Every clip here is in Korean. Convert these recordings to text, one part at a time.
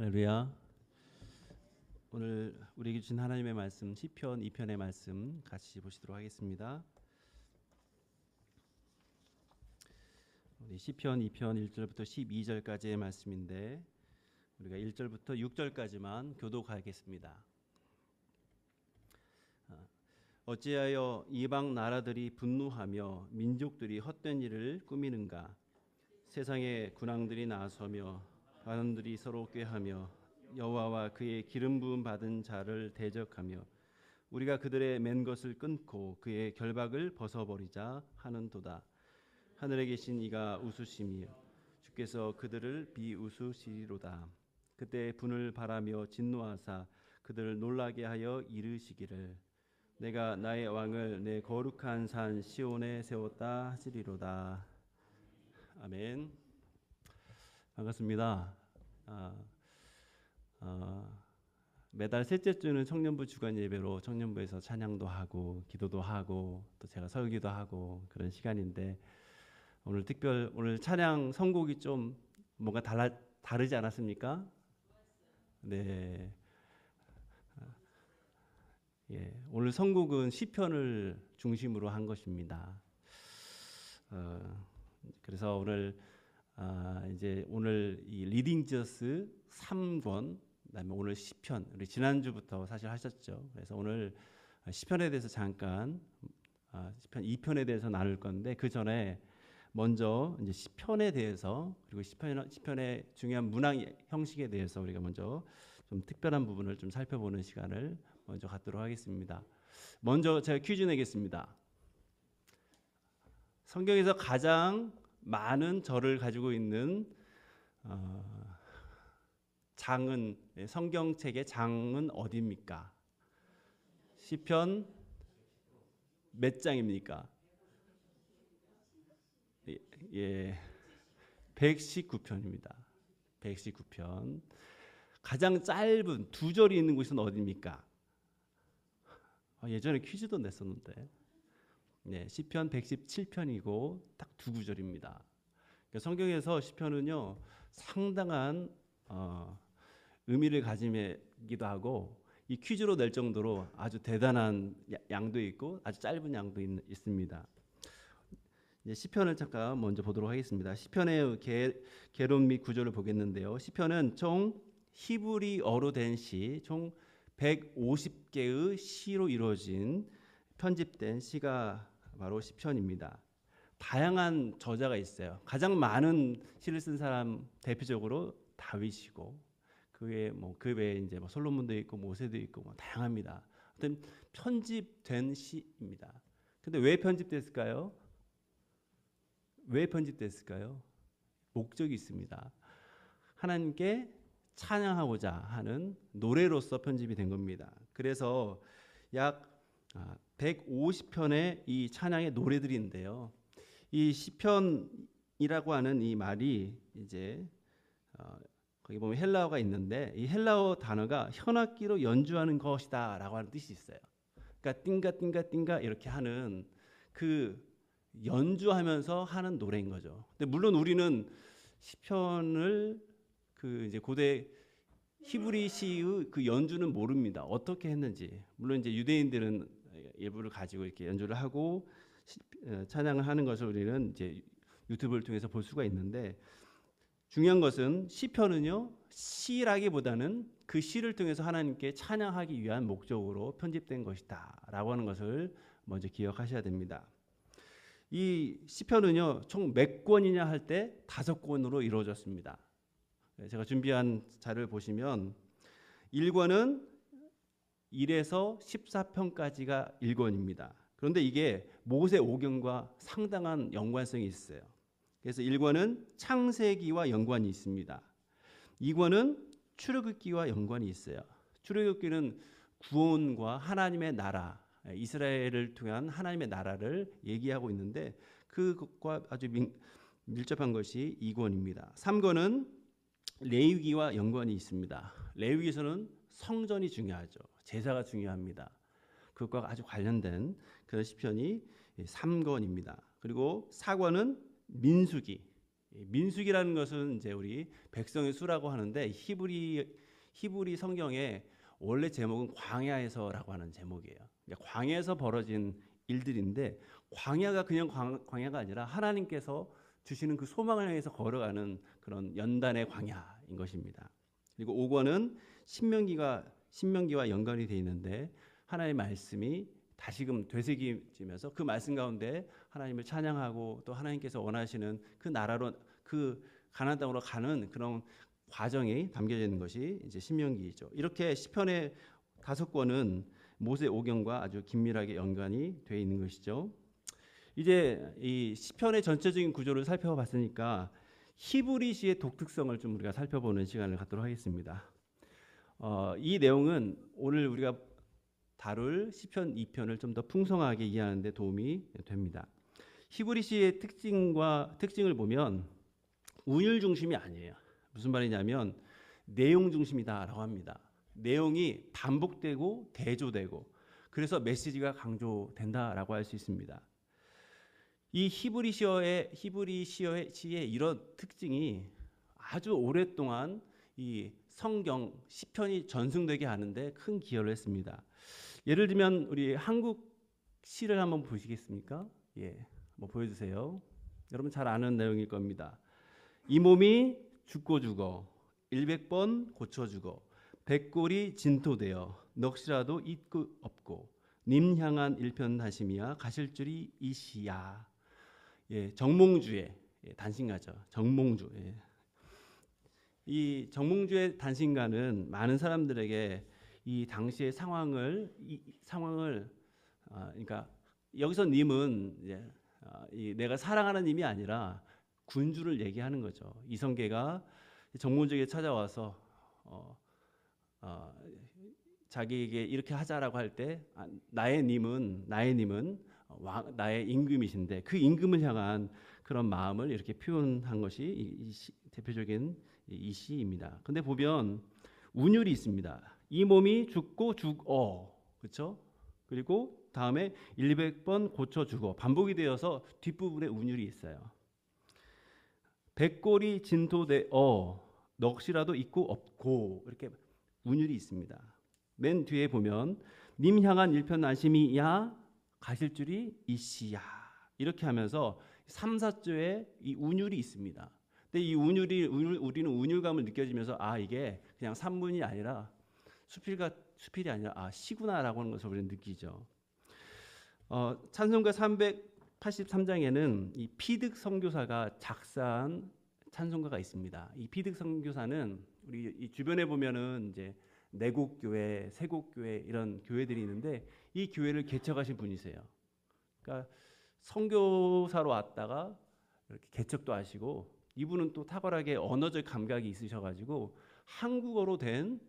할렐루야. 오늘 우리에게 주신 하나님의 말씀 시편 2편의 말씀 같이 보시도록 하겠습니다. 우리 시편 2편 1절부터 12절까지의 말씀인데 우리가 1절부터 6절까지만 교독하겠습니다. 어찌하여 이방 나라들이 분노하며 민족들이 헛된 일을 꾸미는가? 세상의 군왕들이 나서며 반원들이 서로 꾀하며 여호와와 그의 기름 부음 받은 자를 대적하며 우리가 그들의 맨 것을 끊고 그의 결박을 벗어버리자 하는도다. 하늘에 계신 이가 웃으시며 주께서 그들을 비웃으시리로다. 그때 분을 바라며 진노하사 그들을 놀라게 하여 이르시기를 내가 나의 왕을 내 거룩한 산 시온에 세웠다 하시리로다. 아멘. 반갑습니다. 매달 셋째 주는 청년부 주간 예배로 청년부에서 찬양도 하고 기도도 하고 또 제가 설교도 하고 그런 시간인데 오늘 찬양 선곡이 좀 뭔가 다르지 않았습니까? 네. 예, 오늘 선곡은 시편을 중심으로 한 것입니다. 그래서 오늘 이 리딩 저스 3권, 그다음에 오늘 시편, 우리 지난주부터 사실 하셨죠. 그래서 오늘 시편에 대해서 잠깐 시편 2편에 대해서 나눌 건데 그 전에 먼저 이제 시편에 대해서 그리고 시편의 중요한 문학 형식에 대해서 우리가 먼저 좀 특별한 부분을 좀 살펴보는 시간을 먼저 갖도록 하겠습니다. 먼저 제가 퀴즈 내겠습니다. 성경에서 가장 많은 절을 가지고 있는 장은 성경책의 장은 어디입니까? 시편 몇 장입니까? 예, 119편입니다. 119편. 가장 짧은 두 절이 있는 곳은 어디입니까? 예전에 퀴즈도 냈었는데. 네, 시편 117편이고 딱 두 구절입니다. 성경에서 시편은요 상당한 의미를 가지기도 하고 이 퀴즈로 낼 정도로 아주 대단한 양도 있고 아주 짧은 양도 있습니다. 시편을 잠깐 먼저 보도록 하겠습니다. 시편의 개론 및 구조를 보겠는데요. 시편은 총 히브리어로 된 시, 총 150개의 시로 이루어진 편집된 시가 바로 시편입니다. 다양한 저자가 있어요. 가장 많은 시를 쓴 사람 대표적으로 다윗이고 그 외에 이제 솔로몬도 있고 모세도 있고 다양합니다. 어떤 편집된 시입니다. 근데 왜 편집됐을까요? 왜 편집됐을까요? 목적이 있습니다. 하나님께 찬양하고자 하는 노래로서 편집이 된 겁니다. 그래서 약 150편의 이 찬양의 노래들인데요. 이 시편이라고 하는 이 말이 이제 거기 보면 헬라어가 있는데 이 헬라어 단어가 현악기로 연주하는 것이다라고 하는 뜻이 있어요. 그러니까 띵가 띵가 띵가 이렇게 하는 그 연주하면서 하는 노래인 거죠. 근데 물론 우리는 시편을 그 이제 고대 히브리 시의 그 연주는 모릅니다. 어떻게 했는지. 물론 이제 유대인들은 일부를 가지고 이렇게 연주를 하고 찬양을 하는 것을 우리는 이제 유튜브를 통해서 볼 수가 있는데 중요한 것은 시편은요 시라기보다는 그 시를 통해서 하나님께 찬양하기 위한 목적으로 편집된 것이다라고 하는 것을 먼저 기억하셔야 됩니다. 이 시편은요 총 몇 권이냐 할 때 5권으로 이루어졌습니다. 제가 준비한 자료를 보시면 1권은 1에서 14편까지가 1권입니다. 그런데 이게 모세오경과 상당한 연관성이 있어요. 그래서 1권은 창세기와 연관이 있습니다. 2권은 출애굽기와 연관이 있어요. 출애굽기는 구원과 하나님의 나라, 이스라엘을 통한 하나님의 나라를 얘기하고 있는데 그것과 아주 밀접한 것이 2권입니다. 3권은 레위기와 연관이 있습니다. 레위기에서는 성전이 중요하죠. 제사가 중요합니다. 그것과 아주 관련된 그런 시편이 3권입니다. 그리고 4권은 민수기, 민수기라는 것은 이제 우리 백성의 수라고 하는데 히브리 성경에 원래 제목은 광야에서라고 하는 제목이에요. 그러니까 광야에서 벌어진 일들인데 광야가 그냥 광야가 아니라 하나님께서 주시는 그 소망을 향해서 걸어가는 그런 연단의 광야인 것입니다. 그리고 5권은 신명기와 연관이 되어 있는데 하나님의 말씀이 다시금 되새김지면서 그 말씀 가운데 하나님을 찬양하고 또 하나님께서 원하시는 그 나라로 그 가나안 땅으로 가는 그런 과정이 담겨져 있는 것이 이제 신명기이죠. 이렇게 시편의 5권은 모세 오경과 아주 긴밀하게 연관이 되어 있는 것이죠. 이제 이 시편의 전체적인 구조를 살펴봤으니까 히브리시의 독특성을 좀 우리가 살펴보는 시간을 갖도록 하겠습니다. 이 내용은 오늘 우리가 다룰 시편 2편을 좀 더 풍성하게 이해하는 데 도움이 됩니다. 히브리시의 특징을 보면 운율 중심이 아니에요. 무슨 말이냐면 내용 중심이다라고 합니다. 내용이 반복되고 대조되고 그래서 메시지가 강조된다라고 할 수 있습니다. 이 히브리시어의 이런 특징이 아주 오랫동안 이 성경 시편이 전승되게 하는데 큰 기여를 했습니다. 예를 들면 우리 한국 시를 한번 보시겠습니까? 예, 한번 보여주세요. 여러분 잘 아는 내용일 겁니다. 이 몸이 죽고 죽어 100번 고쳐 죽어 백골이 진토되어 넋이라도 있고 없고 님 향한 일편단심이야 가실 줄이 이시야. 예, 정몽주의 단신가죠. 정몽주. 예. 이 정몽주의 단신가는 많은 사람들에게 이 당시의 상황을 그러니까 여기서 님은 이제 내가 사랑하는 님이 아니라 군주를 얘기하는 거죠. 이성계가 정몽주에게 찾아와서 자기에게 이렇게 하자라고 할 때 나의 님은 나의 임금이신데 그 임금을 향한 그런 마음을 이렇게 표현한 것이 대표적인 이 시입니다. 근데 보면 운율이 있습니다. 이 몸이 죽고 죽어, 그렇죠? 그리고 다음에 100번 고쳐 죽어 반복이 되어서 뒷부분에 운율이 있어요. 백골이 진토되어 넋이라도 있고 없고 이렇게 운율이 있습니다. 맨 뒤에 보면 님 향한 일편단심이야 가실 줄이 이시야 이렇게 하면서 3, 4조에 이 운율이 있습니다. 근데 이 우리는 운율감을 느껴지면서 이게 그냥 산문이 아니라 수필이 아니라 시구나라고 하는 것을 우리는 느끼죠. 찬송가 383장에는 이 피득 선교사가 작사한 찬송가가 있습니다. 이 피득 선교사는 우리 이 주변에 보면은 이제 내곡교회, 세곡교회 이런 교회들이 있는데 이 교회를 개척하신 분이세요. 그러니까 선교사로 왔다가 이렇게 개척도 하시고 이분은 또 탁월하게 언어적 감각이 있으셔가지고 한국어로 된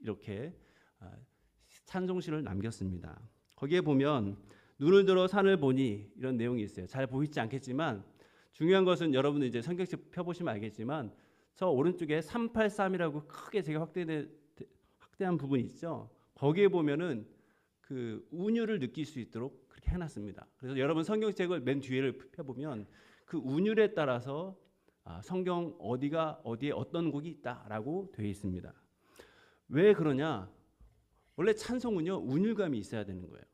이렇게 찬송시를 남겼습니다. 거기에 보면 눈을 들어 산을 보니 이런 내용이 있어요. 잘 보이지 않겠지만 중요한 것은 여러분들 이제 성경책 펴보시면 알겠지만 저 오른쪽에 383이라고 크게 제가 확대한 부분이 있죠. 거기에 보면은 그 운율을 느낄 수 있도록 그렇게 해놨습니다. 그래서 여러분 성경책을 맨 뒤를 펴보면 그 운율에 따라서 성경 어디에 어떤 곡이 있다라고 되어 있습니다. 왜 그러냐? 원래 찬송은요 운율감이 있어야 되는 거예요.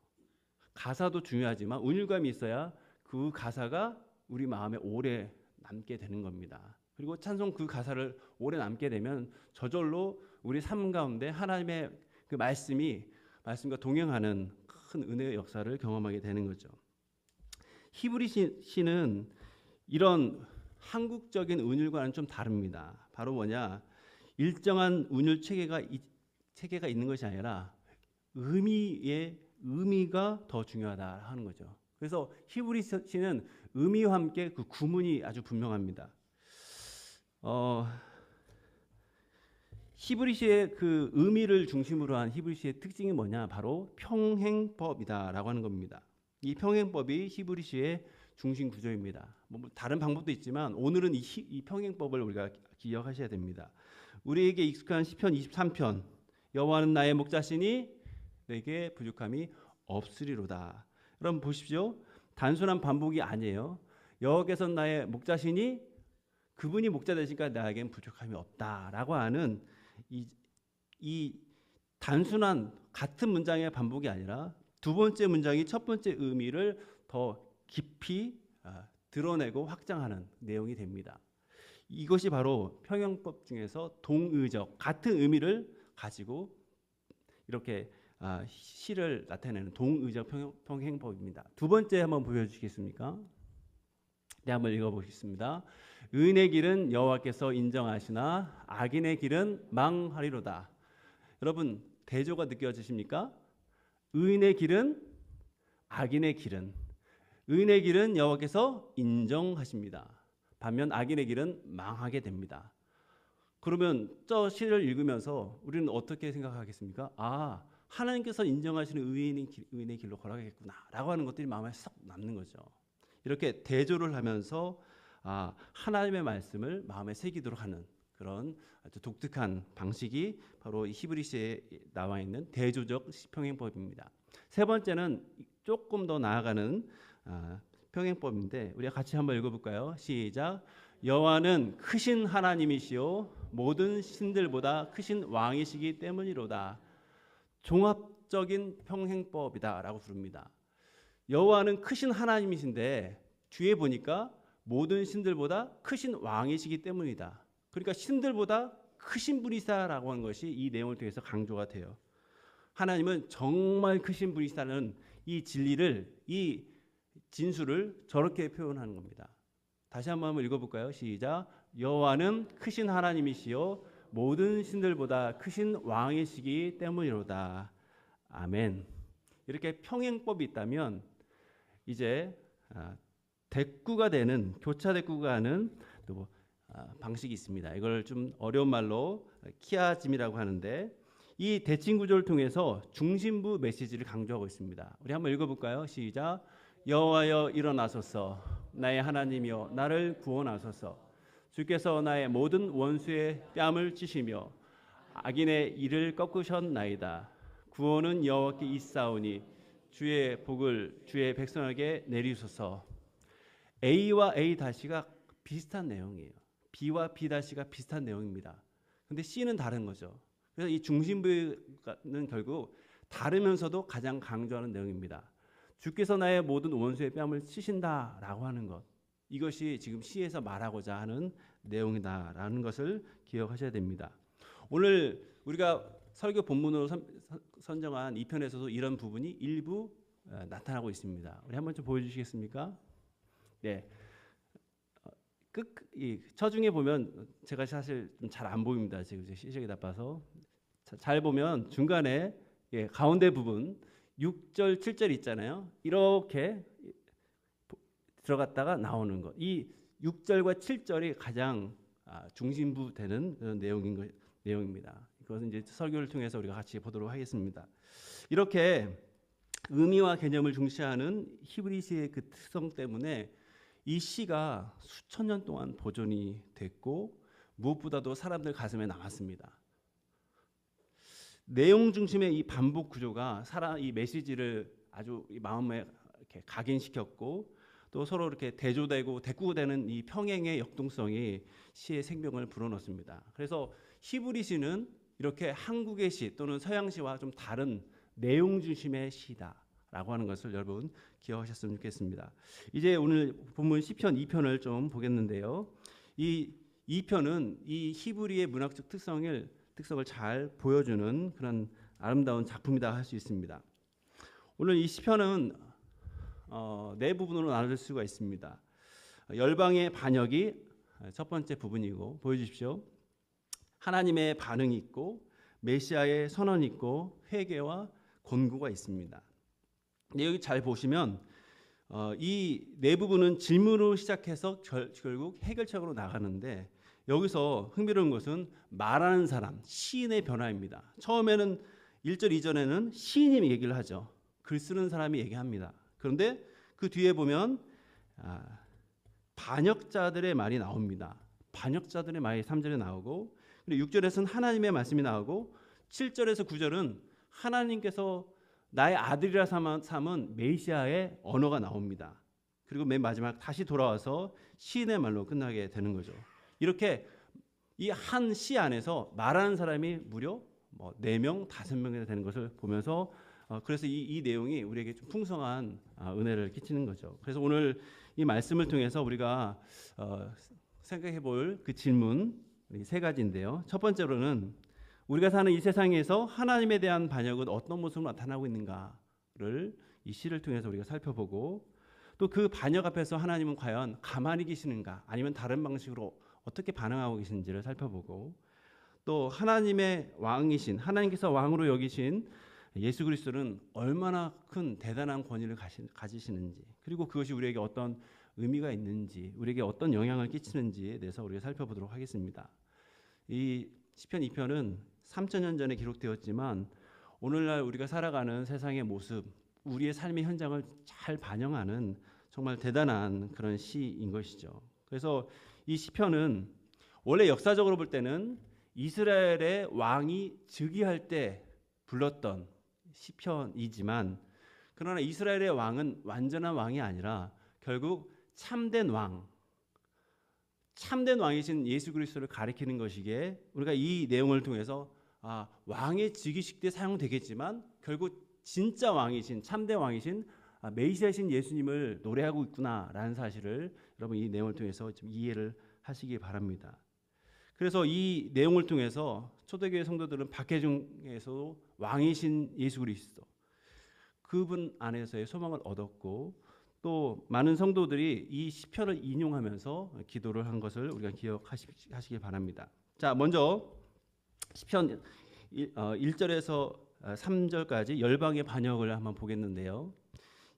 가사도 중요하지만 운율감이 있어야 그 가사가 우리 마음에 오래 남게 되는 겁니다. 그리고 찬송 그 가사를 오래 남게 되면 저절로 우리 삶 가운데 하나님의 그 말씀과 동행하는 큰 은혜의 역사를 경험하게 되는 거죠. 히브리시는 이런 한국적인 운율과는 좀 다릅니다. 바로 뭐냐? 일정한 운율 체계가 있는 것이 아니라 의미가 더 중요하다 하는 거죠. 그래서 히브리시는 의미와 함께 그 구문이 아주 분명합니다. 히브리시의 그 의미를 중심으로 한 히브리시의 특징이 뭐냐? 바로 평행법이다라고 하는 겁니다. 이 평행법이 히브리시의 중심 구조입니다. 뭐 다른 방법도 있지만 오늘은 이 평행법을 우리가 기억하셔야 됩니다. 우리에게 익숙한 시편 23편 여호와는 나의 목자시니 내게 부족함이 없으리로다. 여러분 보십시오. 단순한 반복이 아니에요. 여호와께서는 나의 목자시니 그분이 목자 되시니까 나에겐 부족함이 없다라고 하는 이 단순한 같은 문장의 반복이 아니라 두 번째 문장이 첫 번째 의미를 더 깊이 드러내고 확장하는 내용이 됩니다. 이것이 바로 평형법 중에서 동의적 같은 의미를 가지고 이렇게 시를 나타내는 동의적 평행법입니다. 두 번째 한번 보여주시겠습니까? 네, 한번 읽어보겠습니다. 의인의 길은 여호와께서 인정하시나 악인의 길은 망하리로다. 여러분 대조가 느껴지십니까? 의인의 길은 악인의 길은 의인의 길은 여호와께서 인정하십니다. 반면 악인의 길은 망하게 됩니다. 그러면 저 시를 읽으면서 우리는 어떻게 생각하겠습니까? 하나님께서 인정하시는 의인의 길로 걸어가겠구나 라고 하는 것들이 마음에 쏙 남는 거죠. 이렇게 대조를 하면서 하나님의 말씀을 마음에 새기도록 하는 그런 아주 독특한 방식이 바로 히브리서에 나와 있는 대조적 평행법입니다. 세 번째는 조금 더 나아가는 평행법인데 우리가 같이 한번 읽어볼까요? 시작. 여호와는 크신 하나님이시요 모든 신들보다 크신 왕이시기 때문이로다. 종합적인 평행법이다라고 부릅니다. 여호와는 크신 하나님이신데 뒤에 보니까 모든 신들보다 크신 왕이시기 때문이다. 그러니까 신들보다 크신 분이시다라고 하는 것이 이 내용을 통해서 강조가 돼요. 하나님은 정말 크신 분이시다는 이 진리를, 이 진수를 저렇게 표현하는 겁니다. 다시 한번 읽어볼까요? 시작. 여호와는 크신 하나님이시요 모든 신들보다 크신 왕이시기 때문이로다. 아멘. 이렇게 평행법이 있다면 이제 대꾸가 되는 교차 대꾸가 하는 또 방식이 있습니다. 이걸 좀 어려운 말로 키아짐이라고 하는데 이 대칭 구조를 통해서 중심부 메시지를 강조하고 있습니다. 우리 한번 읽어볼까요? 시작. 여호와여 일어나소서 나의 하나님이여 나를 구원하소서 주께서 나의 모든 원수의 뺨을 찌시며 악인의 이를 꺾으셨나이다. 구원은 여호와께 있사오니 주의 복을 주의 백성에게 내리소서. A와 A 다시가 비슷한 내용이에요. B와 B 다시가 비슷한 내용입니다. 근데 C는 다른 거죠. 그래서 이 중심부는 결국 다르면서도 가장 강조하는 내용입니다. 주께서 나의 모든 원수의 뺨을 치신다라고 하는 것. 이것이 지금 시에서 말하고자 하는 내용이다라는 것을 기억하셔야 됩니다. 오늘 우리가 설교 본문으로 선정한 이 편에서도 이런 부분이 일부 나타나고 있습니다. 우리 한번 좀 보여주시겠습니까? 네. 처중에 보면 제가 사실 잘 안 보입니다. 지금 시력이 나빠서 잘 보면 중간에 가운데 부분 6절, 7절 있잖아요. 이렇게 들어갔다가 나오는 것. 이 6절과 7절이 가장 중심부 되는 그런 내용입니다. 그것은 이제 설교를 통해서 우리가 같이 보도록 하겠습니다. 이렇게 의미와 개념을 중시하는 히브리서의 그 특성 때문에 이 시가 수천 년 동안 보존이 됐고 무엇보다도 사람들 가슴에 남았습니다. 내용 중심의 이 반복 구조가 이 메시지를 아주 마음에 이렇게 각인시켰고 또 서로 이렇게 대조되고 대꾸되는 이 평행의 역동성이 시의 생명을 불어넣습니다. 그래서 히브리시는 이렇게 한국의 시 또는 서양시와 좀 다른 내용 중심의 시다라고 하는 것을 여러분 기억하셨으면 좋겠습니다. 이제 오늘 본문 시편 2편을 좀 보겠는데요. 이 2편은 이 히브리의 문학적 특성을 잘 보여주는 그런 아름다운 작품이다 할 수 있습니다. 오늘 이 시편은 네 부분으로 나눌 수가 있습니다. 열방의 반역이 첫 번째 부분이고 보여주십시오. 하나님의 반응이 있고 메시아의 선언이 있고 회개와 권고가 있습니다. 근데 여기 잘 보시면 이 네 부분은 질문으로 시작해서 결국 해결책으로 나가는데 여기서 흥미로운 것은 말하는 사람, 시인의 변화입니다. 처음에는 1절 이전에는 시인이 얘기를 하죠. 글 쓰는 사람이 얘기합니다. 그런데 그 뒤에 보면 반역자들의 말이 나옵니다. 반역자들의 말이 3절에 나오고 그리고 6절에서는 하나님의 말씀이 나오고 7절에서 9절은 하나님께서 나의 아들이라 삼은 메시아의 언어가 나옵니다. 그리고 맨 마지막 다시 돌아와서 시인의 말로 끝나게 되는 거죠. 이렇게 이 한 시 안에서 말하는 사람이 무려 4명, 5명이나 되는 것을 보면서 그래서 이 내용이 우리에게 좀 풍성한 은혜를 끼치는 거죠. 그래서 오늘 이 말씀을 통해서 우리가 생각해 볼 그 질문 세 가지인데요. 첫 번째로는 우리가 사는 이 세상에서 하나님에 대한 반역은 어떤 모습으로 나타나고 있는가를 이 시를 통해서 우리가 살펴보고, 또 그 반역 앞에서 하나님은 과연 가만히 계시는가 아니면 다른 방식으로 어떻게 반응하고 계시는지를 살펴보고, 또 하나님의 왕이신, 하나님께서 왕으로 여기신 예수 그리스도는 얼마나 큰 대단한 권위를 가지시는지, 그리고 그것이 우리에게 어떤 의미가 있는지, 우리에게 어떤 영향을 끼치는지에 대해서 우리가 살펴보도록 하겠습니다. 이 시편 2편은 3000년 전에 기록되었지만 오늘날 우리가 살아가는 세상의 모습, 우리의 삶의 현장을 잘 반영하는 정말 대단한 그런 시인 것이죠. 그래서 이 시편은 원래 역사적으로 볼 때는 이스라엘의 왕이 즉위할 때 불렀던 시편이지만, 그러나 이스라엘의 왕은 완전한 왕이 아니라 결국 참된 왕이신 예수 그리스도를 가리키는 것이기에 우리가 이 내용을 통해서 왕의 즉위식 때 사용되겠지만 결국 진짜 왕이신, 참된 왕이신 메시아신 예수님을 노래하고 있구나라는 사실을 여러분 이 내용을 통해서 좀 이해를 하시기 바랍니다. 그래서 이 내용을 통해서 초대교회 성도들은 박해중에서도 왕이신 예수 그리스도, 그분 안에서의 소망을 얻었고, 또 많은 성도들이 이 시편을 인용하면서 기도를 한 것을 우리가 기억하시기 바랍니다. 자, 먼저 시편 1절에서 3절까지 열방의 반역을 한번 보겠는데요.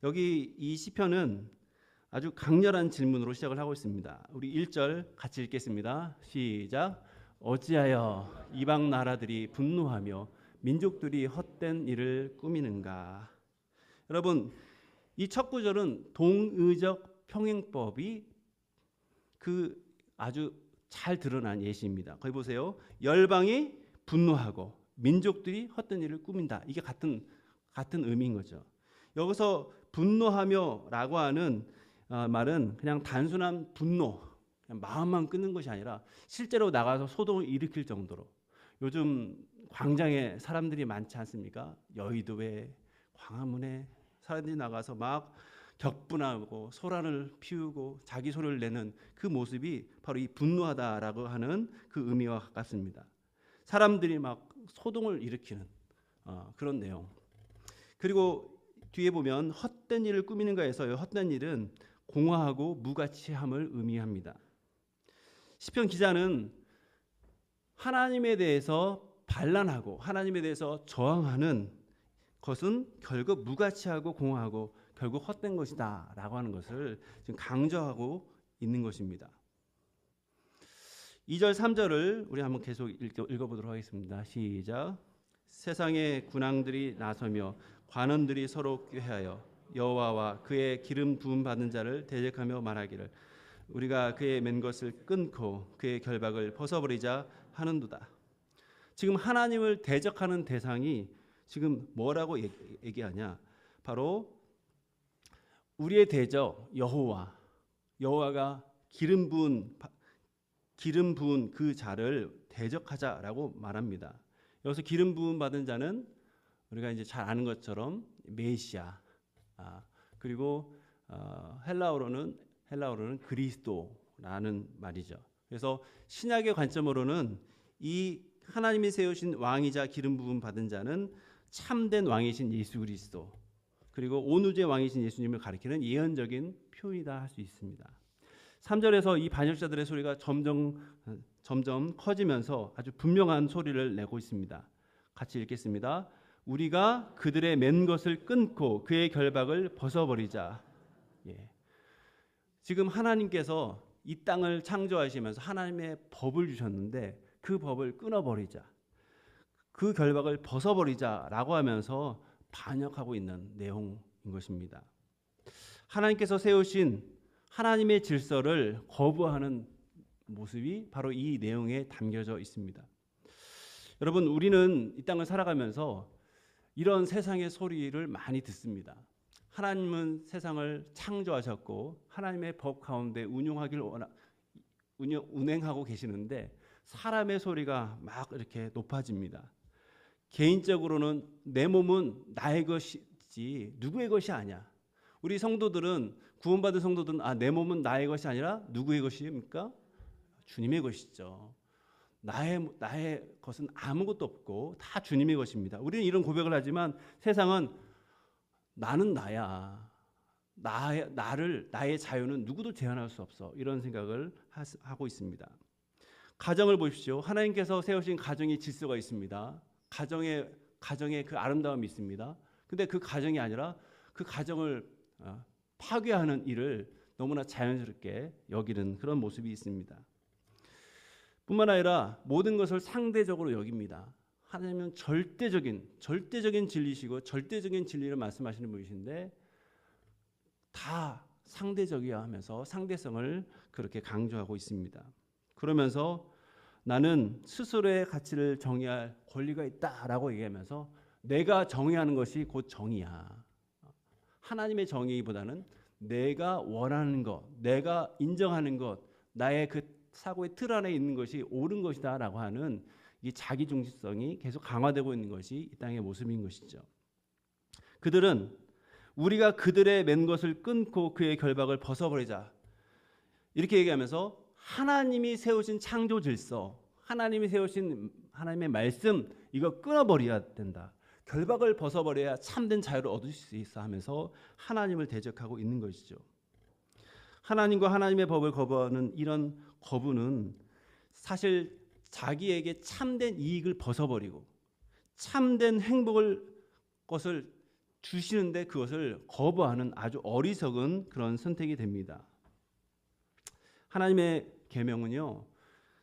여기 이 시편은 아주 강렬한 질문으로 시작을 하고 있습니다. 우리 1절 같이 읽겠습니다. 시작. 어찌하여 이방 나라들이 분노하며 민족들이 헛된 일을 꾸미는가. 여러분, 이 첫 구절은 동의적 평행법이 아주 잘 드러난 예시입니다. 거기 보세요. 열방이 분노하고 민족들이 헛된 일을 꾸민다. 이게 같은 의미인 거죠. 여기서 분노하며라고 하는 말은 그냥 단순한 분노, 그냥 마음만 끄는 것이 아니라 실제로 나가서 소동을 일으킬 정도로, 요즘 광장에 사람들이 많지 않습니까? 여의도에, 광화문에 사람들이 나가서 막 격분하고 소란을 피우고 자기 소리를 내는 그 모습이 바로 이 분노하다라고 하는 그 의미와 가깝습니다. 사람들이 막 소동을 일으키는 그런 내용. 그리고 뒤에 보면 헛된 일을 꾸미는가에서 헛된 일은 공허하고 무가치함을 의미합니다. 시편 기자는 하나님에 대해서 반란하고 하나님에 대해서 저항하는 것은 결국 무가치하고 공허하고 결국 헛된 것이다 라고 하는 것을 지금 강조하고 있는 것입니다. 2절 3절을 우리 한번 계속 읽어보도록 하겠습니다. 시작. 세상의 군왕들이 나서며 관원들이 서로 꾀하여 여호와와 그의 기름 부음 받은 자를 대적하며 말하기를 우리가 그의 맨 것을 끊고 그의 결박을 벗어버리자 하는도다. 지금 하나님을 대적하는 대상이 지금 뭐라고 얘기하냐? 바로 우리의 대적 여호와가 기름 부은 그 자를 대적하자라고 말합니다. 여기서 기름 부음 받은 자는 우리가 이제 잘 아는 것처럼 메시아, 그리고 헬라어로는 그리스도라는 말이죠. 그래서 신약의 관점으로는 이 하나님이 세우신 왕이자 기름 부음 받은 자는 참된 왕이신 예수 그리스도, 그리고 온 우주의 왕이신 예수님을 가리키는 예언적인 표현이다 할 수 있습니다. 3절에서 이 반역자들의 소리가 점점 커지면서 아주 분명한 소리를 내고 있습니다. 같이 읽겠습니다. 우리가 그들의 맨 것을 끊고 그의 결박을 벗어버리자. 지금 하나님께서 이 땅을 창조하시면서 하나님의 법을 주셨는데 그 법을 끊어버리자, 그 결박을 벗어버리자라고 하면서 반역하고 있는 내용인 것입니다. 하나님께서 세우신 하나님의 질서를 거부하는 모습이 바로 이 내용에 담겨져 있습니다. 여러분, 우리는 이 땅을 살아가면서 이런 세상의 소리를 많이 듣습니다. 하나님은 세상을 창조하셨고 하나님의 법 가운데 운행하고 계시는데 사람의 소리가 막 이렇게 높아집니다. 개인적으로는 내 몸은 나의 것이지 누구의 것이 아니야. 우리 성도들은 구원받은 성도들은 내 몸은 나의 것이 아니라 누구의 것입니까? 주님의 것이죠. 나의 것은 아무것도 없고 다 주님의 것입니다. 우리는 이런 고백을 하지만 세상은 나는 나야. 나의 자유는 누구도 제한할 수 없어. 이런 생각을 하고 있습니다. 가정을 보십시오. 하나님께서 세우신 가정의 질서가 있습니다. 가정의 그 아름다움이 있습니다. 근데 그 가정이 아니라 그 가정을 파괴하는 일을 너무나 자연스럽게 여기는 그런 모습이 있습니다. 뿐만 아니라 모든 것을 상대적으로 여깁니다. 하나님은 절대적인 진리시고 절대적인 진리를 말씀하시는 분이신데 다 상대적이야 하면서 상대성을 그렇게 강조하고 있습니다. 그러면서 나는 스스로의 가치를 정의할 권리가 있다라고 얘기하면서 내가 정의하는 것이 곧 정의야. 하나님의 정의보다는 내가 원하는 것, 내가 인정하는 것, 나의 그 사고의 틀 안에 있는 것이 옳은 것이다라고 하는 이 자기중심성이 계속 강화되고 있는 것이 이 땅의 모습인 것이죠. 그들은 우리가 그들의 맨 것을 끊고 그의 결박을 벗어버리자 이렇게 얘기하면서 하나님이 세우신 창조 질서, 하나님이 세우신 하나님의 말씀 이거 끊어버려야 된다. 결박을 벗어버려야 참된 자유를 얻을 수 있어 하면서 하나님을 대적하고 있는 것이죠. 하나님과 하나님의 법을 거부하는 이런 거부는 사실 자기에게 참된 이익을 벗어버리고 참된 행복을 것을 주시는데 그것을 거부하는 아주 어리석은 그런 선택이 됩니다. 하나님의 계명은요,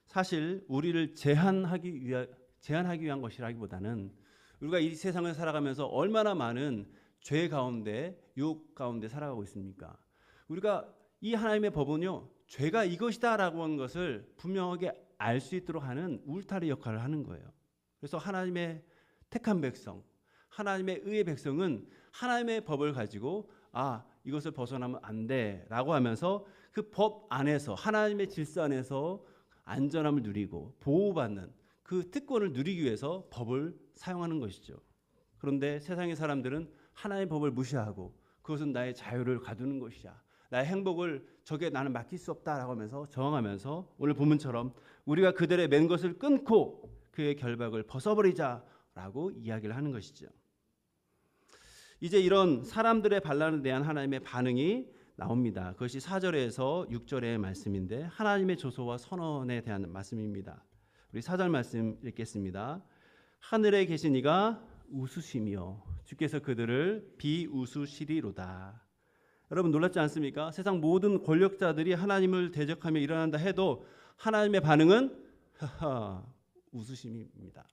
사실 우리를 제한하기 위한 것이라기보다는 우리가 이 세상을 살아가면서 얼마나 많은 죄 가운데, 유혹 가운데 살아가고 있습니까? 우리가 이 하나님의 법은요, 죄가 이것이다라고 하는 것을 분명하게 알 수 있도록 하는 울타리 역할을 하는 거예요. 그래서 하나님의 택한 백성, 하나님의 의의 백성은 하나님의 법을 가지고 이것을 벗어나면 안 돼라고 하면서 그 법 안에서 하나님의 질서 안에서 안전함을 누리고 보호받는 그 특권을 누리기 위해서 법을 사용하는 것이죠. 그런데 세상의 사람들은 하나님의 법을 무시하고 그것은 나의 자유를 가두는 것이야. 나의 행복을 저게 나는 맡길 수 없다라고 하면서 저항하면서 오늘 본문처럼 우리가 그들의 맨 것을 끊고 그의 결박을 벗어버리자라고 이야기를 하는 것이죠. 이제 이런 사람들의 반란에 대한 하나님의 반응이 나옵니다. 그것이 4절에서 6절의 말씀인데 하나님의 조소와 선언에 대한 말씀입니다. 우리 4절 말씀 읽겠습니다. 하늘에 계신 이가 웃으시며 주께서 그들을 비웃으시리로다. 여러분 놀랍지 않습니까? 세상 모든 권력자들이 하나님을 대적하며 일어난다 해도 하나님의 반응은 웃으심입니다.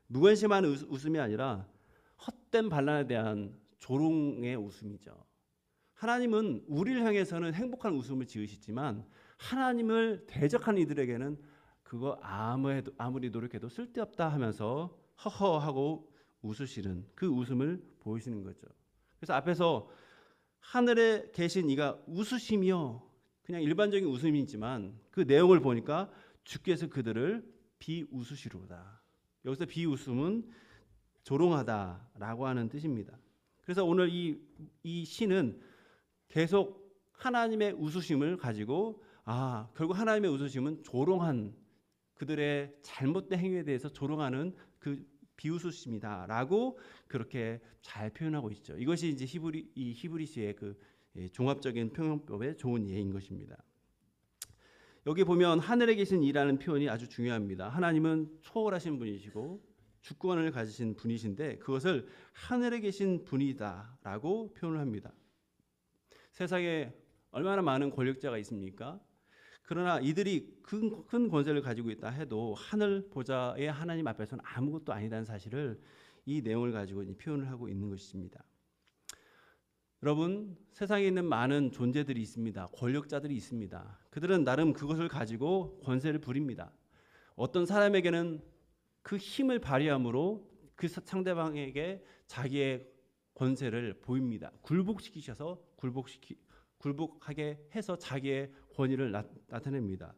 무관심한 웃음이 아니라 헛된 반란에 대한 조롱의 웃음이죠. 하나님은 우리를 향해서는 행복한 웃음을 지으시지만 하나님을 대적하는 이들에게는 그거 아무리 노력해도 쓸데없다 하면서 허허하고 웃으시는 그 웃음을 보이시는 거죠. 그래서 앞에서 하늘에 계신 이가 웃으시며 그냥 일반적인 웃음이지만 그 내용을 보니까 주께서 그들을 비웃으시로다. 여기서 비웃음은 조롱하다라고 하는 뜻입니다. 그래서 오늘 이 시는 계속 하나님의 웃으심을 가지고 결국 하나님의 웃으심은 조롱한 그들의 잘못된 행위에 대해서 조롱하는 그 비웃으심이다라고 그렇게 잘 표현하고 있죠. 이것이 이제 히브리시의 그 종합적인 표현법의 좋은 예인 것입니다. 여기 보면 하늘에 계신 이라는 표현이 아주 중요합니다. 하나님은 초월하신 분이시고 주권을 가지신 분이신데 그것을 하늘에 계신 분이다라고 표현을 합니다. 세상에 얼마나 많은 권력자가 있습니까? 그러나 이들이 큰 권세를 가지고 있다 해도 하늘 보좌의 하나님 앞에서는 아무것도 아니다는 사실을 이 내용을 가지고 표현을 하고 있는 것입니다. 여러분, 세상에 있는 많은 존재들이 있습니다. 권력자들이 있습니다. 그들은 나름 그것을 가지고 권세를 부립니다. 어떤 사람에게는 그 힘을 발휘함으로 그 상대방에게 자기의 권세를 보입니다. 굴복시키셔서 굴복하게 해서 자기의 권위를 나타냅니다.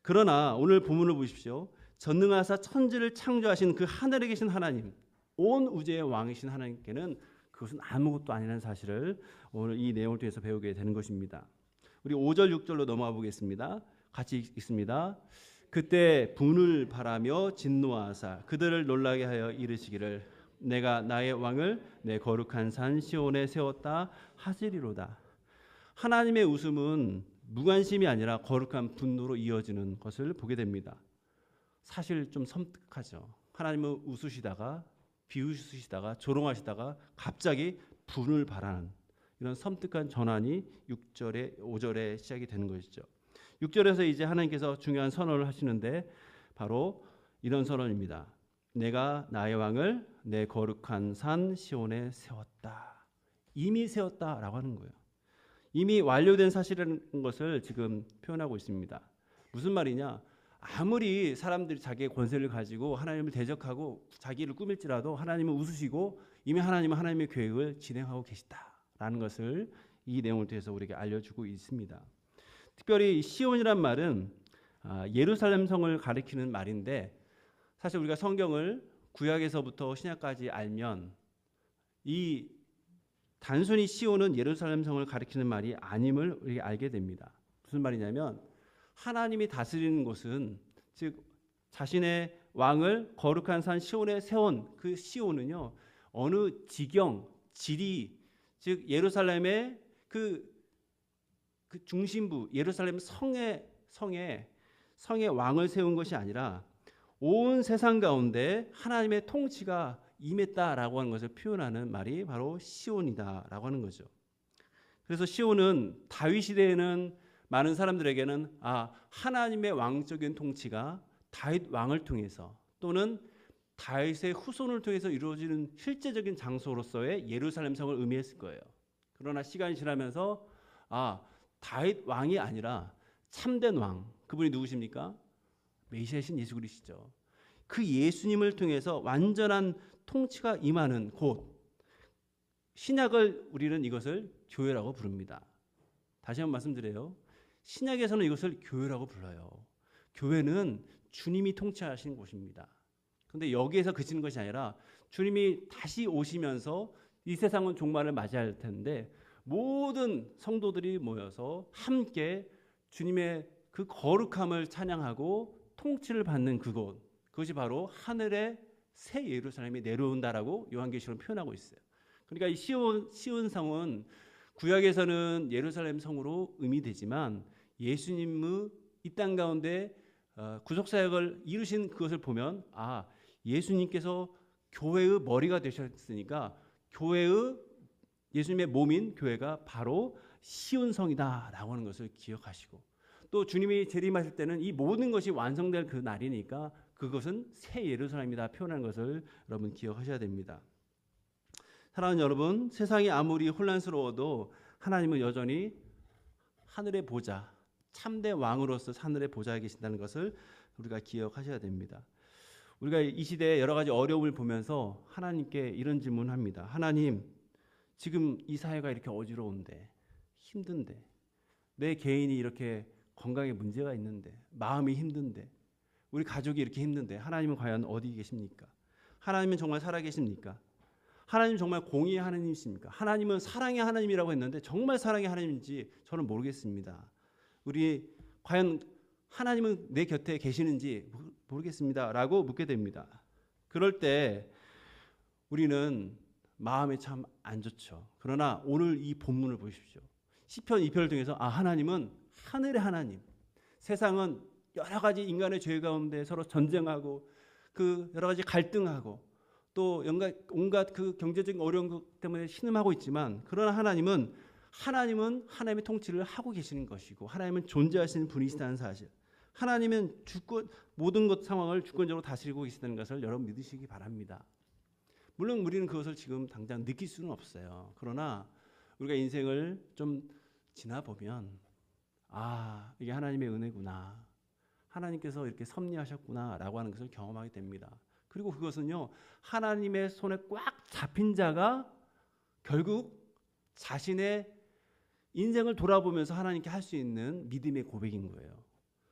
그러나 오늘 본문을 보십시오. 전능하사 천지를 창조하신 그 하늘에 계신 하나님, 온 우주의 왕이신 하나님께는 그것은 아무것도 아니라는 사실을 오늘 이 내용을 통해서 배우게 되는 것입니다. 우리 5절 6절로 넘어가 보겠습니다. 같이 읽습니다. 그때 분을 바라며 진노하사 그들을 놀라게 하여 이르시기를 내가 나의 왕을 내 거룩한 산 시온에 세웠다 하시리로다. 하나님의 웃음은 무관심이 아니라 거룩한 분노로 이어지는 것을 보게 됩니다. 사실 좀 섬뜩하죠. 하나님은 웃으시다가 비웃으시다가 조롱하시다가 갑자기 분을 발하는 이런 섬뜩한 전환이 6절에 5절에 시작이 되는 것이죠. 6절에서 이제 하나님께서 중요한 선언을 하시는데 바로 이런 선언입니다. 내가 나의 왕을 내 거룩한 산 시온에 세웠다. 이미 세웠다라고 하는 거예요. 이미 완료된 사실이라는 것을 지금 표현하고 있습니다. 무슨 말이냐? 아무리 사람들이 자기의 권세를 가지고 하나님을 대적하고 자기를 꾸밀지라도 하나님은 웃으시고 이미 하나님은 하나님의 계획을 진행하고 계시다라는 것을 이 내용을 통해서 우리에게 알려주고 있습니다. 특별히 시온이란 말은 예루살렘 성을 가리키는 말인데 사실 우리가 성경을 구약에서부터 신약까지 알면 이 단순히 시온은 예루살렘 성을 가리키는 말이 아님을 우리가 알게 됩니다. 무슨 말이냐면 하나님이 다스리는 곳은 즉 자신의 왕을 거룩한 산 시온에 세운 그 시온은요 어느 지경, 지리 즉 예루살렘의 그 중심부 예루살렘 성의 왕을 세운 것이 아니라 온 세상 가운데 하나님의 통치가 임했다라고 하는 것을 표현하는 말이 바로 시온이다라고 하는 거죠. 그래서 시온은 다윗 시대에는 많은 사람들에게는 하나님의 왕적인 통치가 다윗 왕을 통해서 또는 다윗의 후손을 통해서 이루어지는 실제적인 장소로서의 예루살렘 성을 의미했을 거예요. 그러나 시간이 지나면서 다윗 왕이 아니라 참된 왕, 그분이 누구십니까? 메시아신 예수 그리스도죠. 그 예수님을 통해서 완전한 통치가 임하는 곳, 신약을 우리는 이것을 교회라고 부릅니다. 다시 한번 말씀드려요. 신약에서는 이것을 교회라고 불러요. 교회는 주님이 통치하시는 곳입니다. 그런데 여기에서 그치는 것이 아니라 주님이 다시 오시면서 이 세상은 종말을 맞이할 텐데 모든 성도들이 모여서 함께 주님의 그 거룩함을 찬양하고 통치를 받는 그곳, 그것이 바로 하늘의 새 예루살렘이 내려온다라고 요한계시록은 표현하고 있어요. 그러니까 이 시온 성은 구약에서는 예루살렘 성으로 의미되지만 예수님의 이 땅 가운데 구속 사역을 이루신 그것을 보면 예수님께서 교회의 머리가 되셨으니까 교회의 예수님의 몸인 교회가 바로 시온 성이다라고 하는 것을 기억하시고 또 주님이 재림하실 때는 이 모든 것이 완성될 그 날이니까 그것은 새 예루살렘이다 표현하는 것을 여러분 기억하셔야 됩니다. 사랑하는 여러분, 세상이 아무리 혼란스러워도 하나님은 여전히 하늘의 보좌, 참된 왕으로서 하늘의 보좌에 계신다는 것을 우리가 기억하셔야 됩니다. 우리가 이 시대에 여러 가지 어려움을 보면서 하나님께 이런 질문을 합니다. 하나님, 지금 이 사회가 이렇게 어지러운데, 힘든데, 내 개인이 이렇게 건강에 문제가 있는데, 마음이 힘든데, 우리 가족이 이렇게 힘든데 하나님은 과연 어디 계십니까? 하나님은 정말 살아계십니까? 하나님 정말 공의의 하나님이십니까? 하나님은 사랑의 하나님이라고 했는데 정말 사랑의 하나님인지 저는 모르겠습니다. 우리 과연 하나님은 내 곁에 계시는지 모르겠습니다 라고 묻게 됩니다. 그럴 때 우리는 마음이 참 안 좋죠. 그러나 오늘 이 본문을 보십시오. 시편 2편을 통해서 하나님은 하늘의 하나님, 세상은 여러 가지 인간의 죄 가운데 서로 전쟁하고 그 여러 가지 갈등하고 또 온갖 그 경제적인 어려운 것 때문에 신음하고 있지만 그러나 하나님은 하나님의 통치를 하고 계시는 것이고 하나님은 존재하시는 분이시다는 사실, 하나님은 모든 것 상황을 주권적으로 다스리고 계시다는 것을 여러분 믿으시기 바랍니다. 물론 우리는 그것을 지금 당장 느낄 수는 없어요. 그러나 우리가 인생을 좀 지나보면 이게 하나님의 은혜구나, 하나님께서 이렇게 섭리하셨구나라고 하는 것을 경험하게 됩니다. 그리고 그것은요, 하나님의 손에 꽉 잡힌 자가 결국 자신의 인생을 돌아보면서 하나님께 할 수 있는 믿음의 고백인 거예요.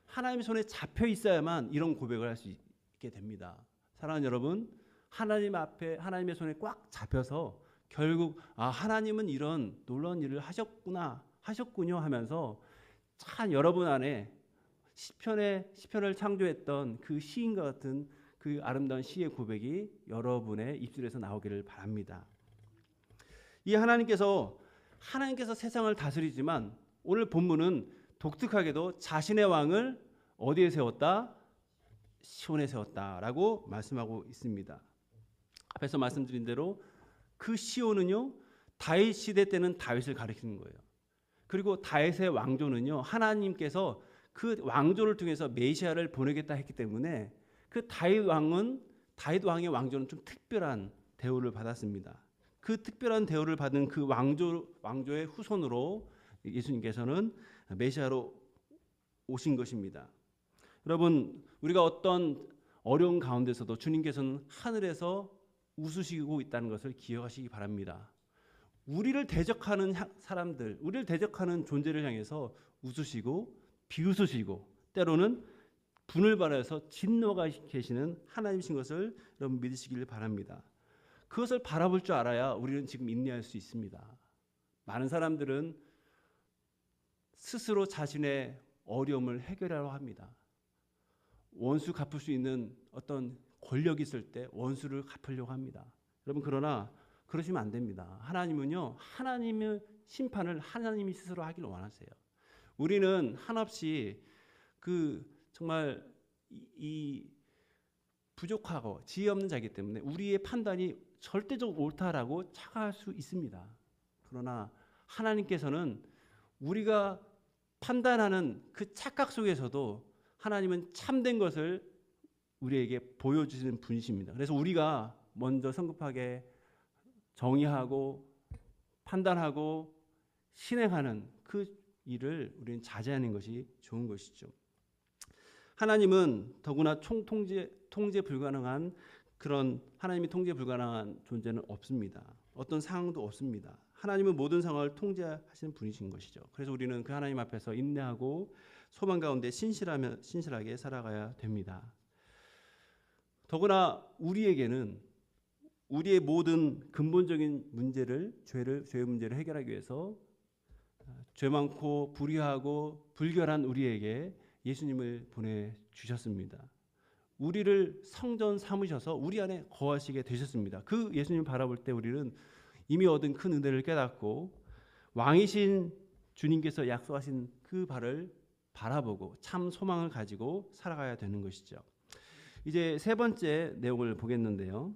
하나님의 손에 잡혀 있어야만 이런 고백을 할 수 있게 됩니다. 사랑하는 여러분, 하나님 앞에 하나님의 손에 꽉 잡혀서 결국 하나님은 이런 놀라운 일을 하셨군요 하면서 참 여러분 안에 시편을 창조했던 그 시인과 같은 그 아름다운 시의 고백이 여러분의 입술에서 나오기를 바랍니다. 이 하나님께서 세상을 다스리지만 오늘 본문은 독특하게도 자신의 왕을 어디에 세웠다? 시온에 세웠다라고 말씀하고 있습니다. 앞에서 말씀드린 대로 그 시온은요, 다윗 시대 때는 다윗을 가리키는 거예요. 그리고 다윗의 왕조는요, 하나님께서 그 왕조를 통해서 메시아를 보내겠다 했기 때문에 그 다윗 왕의 왕조는 좀 특별한 대우를 받았습니다. 그 특별한 대우를 받은 그 왕조의 후손으로 예수님께서는 메시아로 오신 것입니다. 여러분, 우리가 어떤 어려운 가운데서도 주님께서는 하늘에서 웃으시고 있다는 것을 기억하시기 바랍니다. 우리를 대적하는 사람들, 우리를 대적하는 존재를 향해서 웃으시고 비웃으시고 때로는 분을 발하여서 진노가 계시는 하나님이신 것을 여러분 믿으시길 바랍니다. 그것을 바라볼 줄 알아야 우리는 지금 인내할 수 있습니다. 많은 사람들은 스스로 자신의 어려움을 해결하려고 합니다. 원수 갚을 수 있는 어떤 권력이 있을 때 원수를 갚으려고 합니다. 여러분, 그러나 그러시면 안 됩니다. 하나님은요, 하나님의 심판을 하나님이 스스로 하기를 원하세요. 우리는 한없이 정말 이 부족하고 지혜 없는 자이기 때문에 우리의 판단이 절대적으로 옳다라고 착각할 수 있습니다. 그러나 하나님께서는 우리가 판단하는 그 착각 속에서도 하나님은 참된 것을 우리에게 보여주시는 분이십니다. 그래서 우리가 먼저 성급하게 정의하고 판단하고 신행하는 그 일을 우리는 자제하는 것이 좋은 것이죠. 하나님은 더구나 통제 불가능한 그런 하나님이 통제 불가능한 존재는 없습니다. 어떤 상황도 없습니다. 하나님은 모든 상황을 통제하시는 분이신 것이죠. 그래서 우리는 그 하나님 앞에서 인내하고 소망 가운데 신실하게 살아가야 됩니다. 더구나 우리에게는 우리의 모든 근본적인 문제를 죄의 문제를 해결하기 위해서 죄 많고 불의하고 불결한 우리에게 예수님을 보내주셨습니다. 우리를 성전 삼으셔서 우리 안에 거하시게 되셨습니다. 그 예수님을 바라볼 때 우리는 이미 얻은 큰 은혜를 깨닫고 왕이신 주님께서 약속하신 그 발을 바라보고 참 소망을 가지고 살아가야 되는 것이죠. 이제 세 번째 내용을 보겠는데요.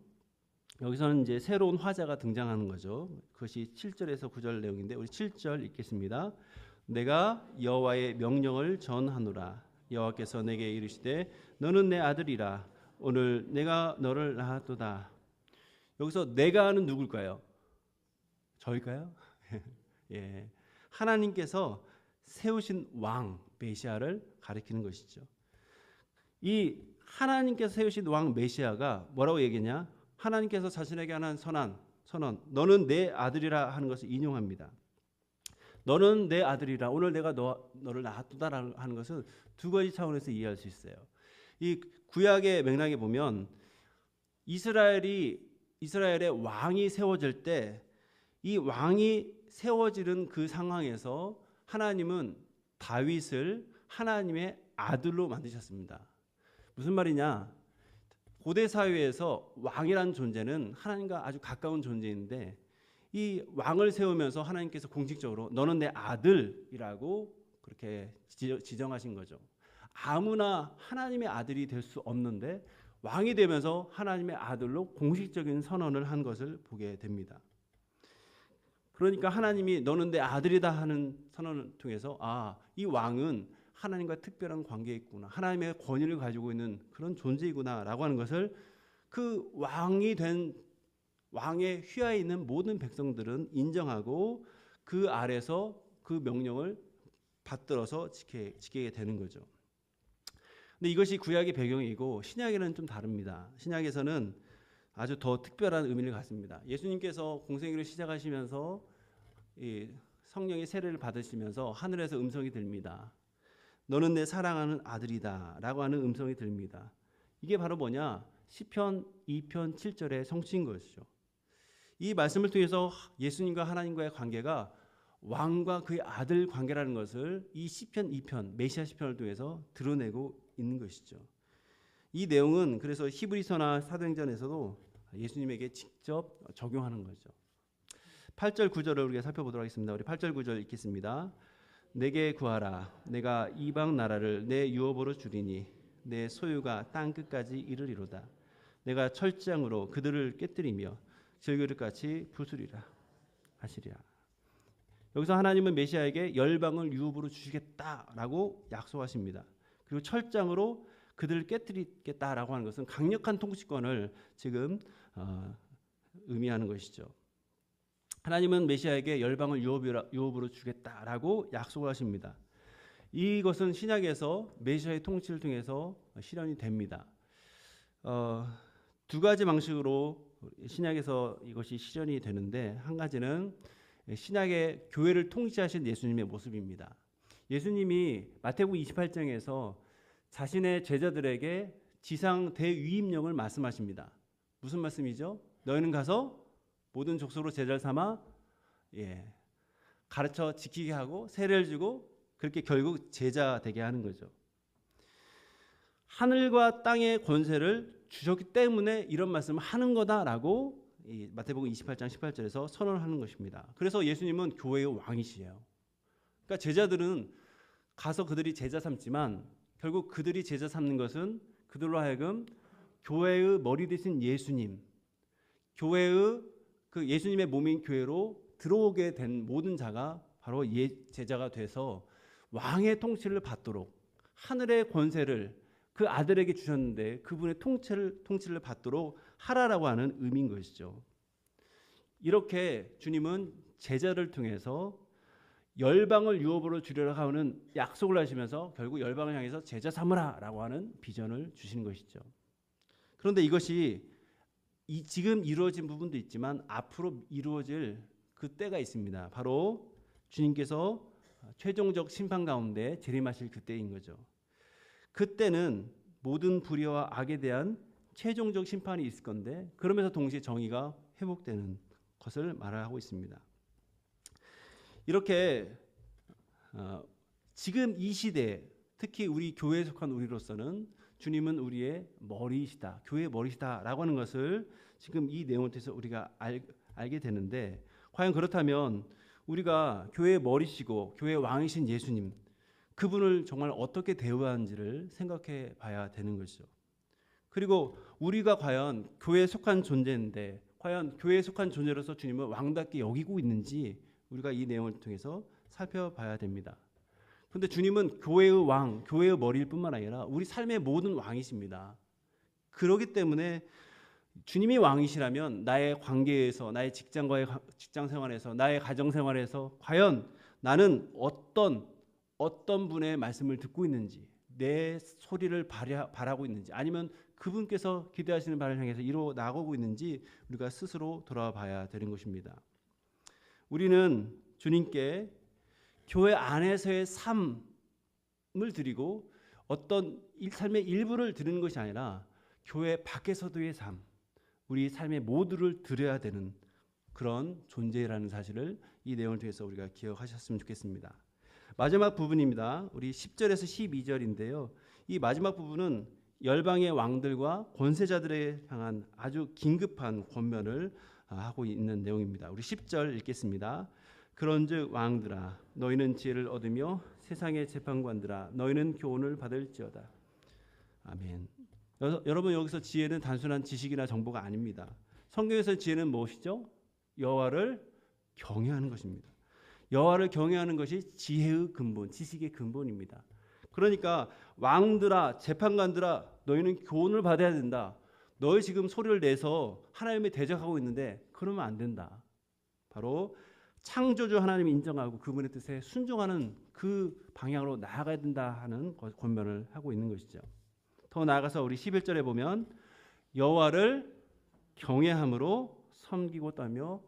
여기서는 이제 새로운 화자가 등장하는 거죠. 그것이 7절에서 9절 내용인데 우리 7절 읽겠습니다. 내가 여호와의 명령을 전하노라. 여호와께서 내게 이르시되 너는 내 아들이라. 오늘 내가 너를 낳았도다. 여기서 내가는 누굴까요? 저일까요? 예, 하나님께서 세우신 왕 메시아를 가리키는 것이죠. 이 하나님께서 세우신 왕 메시아가 뭐라고 얘기했냐? 하나님께서 자신에게 하는 선언, 너는 내 아들이라 하는 것을 인용합니다. 너는 내 아들이라. 오늘 내가 너를 낳았도다 하는 것은 두 가지 차원에서 이해할 수 있어요. 이 구약의 맥락에 보면 이스라엘의 왕이 세워질 때 이 왕이 세워지는 그 상황에서 하나님은 다윗을 하나님의 아들로 만드셨습니다. 무슨 말이냐? 고대 사회에서 왕이라는 존재는 하나님과 아주 가까운 존재인데 이 왕을 세우면서 하나님께서 공식적으로 너는 내 아들이라고 그렇게 지정하신 거죠. 아무나 하나님의 아들이 될 수 없는데 왕이 되면서 하나님의 아들로 공식적인 선언을 한 것을 보게 됩니다. 그러니까 하나님이 너는 내 아들이다 하는 선언을 통해서 이 왕은 하나님과 특별한 관계에 있구나. 하나님의 권위를 가지고 있는 그런 존재이구나라고 하는 것을 그 왕의 휘하에 있는 모든 백성들은 인정하고 그 아래서 그 명령을 받들어서 지키게 되는 거죠. 근데 이것이 구약의 배경이고 신약에는 좀 다릅니다. 신약에서는 아주 더 특별한 의미를 갖습니다. 예수님께서 공생애를 시작하시면서 성령의 세례를 받으시면서 하늘에서 음성이 들립니다. 너는 내 사랑하는 아들이다 라고 하는 음성이 들립니다. 이게 바로 뭐냐? 시편 2편 7절의 성취인 것이죠. 이 말씀을 통해서 예수님과 하나님과의 관계가 왕과 그의 아들 관계라는 것을 이 시편 2편 메시아 시편을 통해서 드러내고 있는 것이죠. 이 내용은 그래서 히브리서나 사도행전에서도 예수님에게 직접 적용하는 거죠. 8절 9절을 우리가 살펴보도록 하겠습니다. 우리 8절 9절 읽겠습니다. 내게 구하라. 내가 이방 나라를 내 유업으로 주리니 내 소유가 땅 끝까지 이르리로다. 내가 철장으로 그들을 깨뜨리며 질그릇같이 부수리라 하시리라. 여기서 하나님은 메시아에게 열방을 유업으로 주시겠다라고 약속하십니다. 그리고 철장으로 그들을 깨뜨리겠다라고 하는 것은 강력한 통치권을 지금 의미하는 것이죠. 하나님은 메시아에게 열방을 유업으로 주겠다라고 약속을 하십니다. 이것은 신약에서 메시아의 통치를 통해서 실현이 됩니다. 두 가지 방식으로 신약에서 이것이 실현이 되는데, 한 가지는 신약의 교회를 통치하신 예수님의 모습입니다. 예수님이 마태복음 28장에서 자신의 제자들에게 지상 대위임령을 말씀하십니다. 무슨 말씀이죠? 너희는 가서 모든 족속으로 제자를 삼아 가르쳐 지키게 하고 세례를 주고 그렇게 결국 제자 되게 하는 거죠. 하늘과 땅의 권세를 주셨기 때문에 이런 말씀을 하는 거다라고 마태복음 28장 18절에서 선언하는 것입니다. 그래서 예수님은 교회의 왕이시에요. 그러니까 제자들은 가서 그들이 제자 삼지만 결국 그들이 제자 삼는 것은 그들로 하여금 교회의 머리 되신 예수님, 교회의 그 예수님의 몸인 교회로 들어오게 된 모든 자가 바로 제자가 돼서 왕의 통치를 받도록, 하늘의 권세를 그 아들에게 주셨는데 그분의 통치를 받도록 하라라고 하는 의미인 것이죠. 이렇게 주님은 제자를 통해서 열방을 유업으로 주려고 하는 약속을 하시면서 결국 열방을 향해서 제자 삼으라라고 하는 비전을 주시는 것이죠. 그런데 이것이 지금 이루어진 부분도 있지만 앞으로 이루어질 그 때가 있습니다. 바로 주님께서 최종적 심판 가운데 재림하실 그때인 거죠. 그때는 모든 불의와 악에 대한 최종적 심판이 있을 건데, 그러면서 동시에 정의가 회복되는 것을 말하고 있습니다. 이렇게 지금 이 시대에 특히 우리 교회에 속한 우리로서는 주님은 우리의 머리이시다, 교회의 머리시다라고 하는 것을 지금 이 내용을 통해서 우리가 알게 되는데, 과연 그렇다면 우리가 교회의 머리시고 교회의 왕이신 예수님, 그분을 정말 어떻게 대우하는지를 생각해 봐야 되는 것이죠. 그리고 우리가 과연 교회에 속한 존재인데 과연 교회에 속한 존재로서 주님을 왕답게 여기고 있는지 우리가 이 내용을 통해서 살펴봐야 됩니다. 그런데 주님은 교회의 왕, 교회의 머리일 뿐만 아니라 우리 삶의 모든 왕이십니다. 그렇기 때문에 주님이 왕이시라면 나의 관계에서, 나의 직장 생활에서, 나의 가정 생활에서 과연 나는 어떤 분의 말씀을 듣고 있는지, 내 소리를 바라고 있는지, 아니면 그분께서 기대하시는 바를 향해서 이루어 나가고 있는지 우리가 스스로 돌아봐야 되는 것입니다. 우리는 주님께 교회 안에서의 삶을 드리고 어떤 삶의 일부를 드리는 것이 아니라 교회 밖에서도의 삶, 우리 삶의 모두를 드려야 되는 그런 존재라는 사실을 이 내용을 통해서 우리가 기억하셨으면 좋겠습니다. 마지막 부분입니다. 우리 10절에서 12절인데요. 이 마지막 부분은 열방의 왕들과 권세자들에 향한 아주 긴급한 권면을 하고 있는 내용입니다. 우리 10절 읽겠습니다. 그런즉 왕들아 너희는 지혜를 얻으며 세상의 재판관들아 너희는 교훈을 받을지어다. 아멘. 여러분, 여기서 지혜는 단순한 지식이나 정보가 아닙니다. 성경에서 지혜는 무엇이죠? 여호와를 경외하는 것입니다. 여호와를 경외하는 것이 지혜의 근본, 지식의 근본입니다. 그러니까 왕들아, 재판관들아, 너희는 교훈을 받아야 된다. 너희 지금 소리를 내서 하나님을 대적하고 있는데 그러면 안 된다. 바로 창조주 하나님이 인정하고 그분의 뜻에 순종하는 그 방향으로 나아가야 된다 하는 권면을 하고 있는 것이죠. 더 나아가서 우리 11절에 보면 여호와를 경외함으로 섬기고 따며